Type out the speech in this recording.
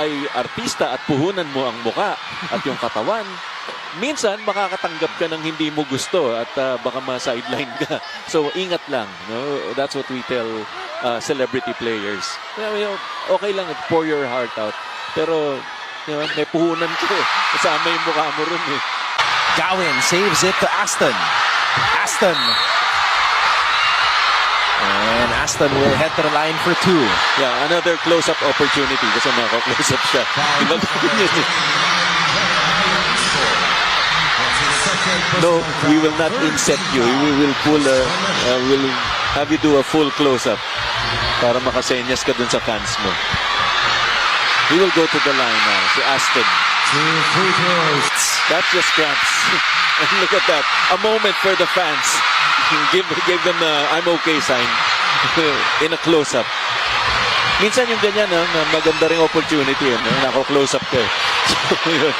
ay artista at puhunan mo ang muka at yung katawan, minsan makakatanggap ka ng hindi mo gusto at baka ma-sideline ka. So ingat lang. No? That's what we tell celebrity players. Okay lang, pour your heart out. Pero may puhunan ko. Kasama yung mukha mo rin eh. Gawin saves it to Aston. Aston. And Aston will head to the line for 2. Yeah, another close-up opportunity kasi maka-close up siya. Diba? No, we will not inset you. We will pull we'll have you do a full close-up para makasenyas ka dun sa fans mo. He will go to the line now, si Aston. That just cramps. And look at that. A moment for the fans. Give them a I'm okay sign in a close-up. Minsan yung ganyan, maganda ring opportunity. Nako-close up ka. So, yun.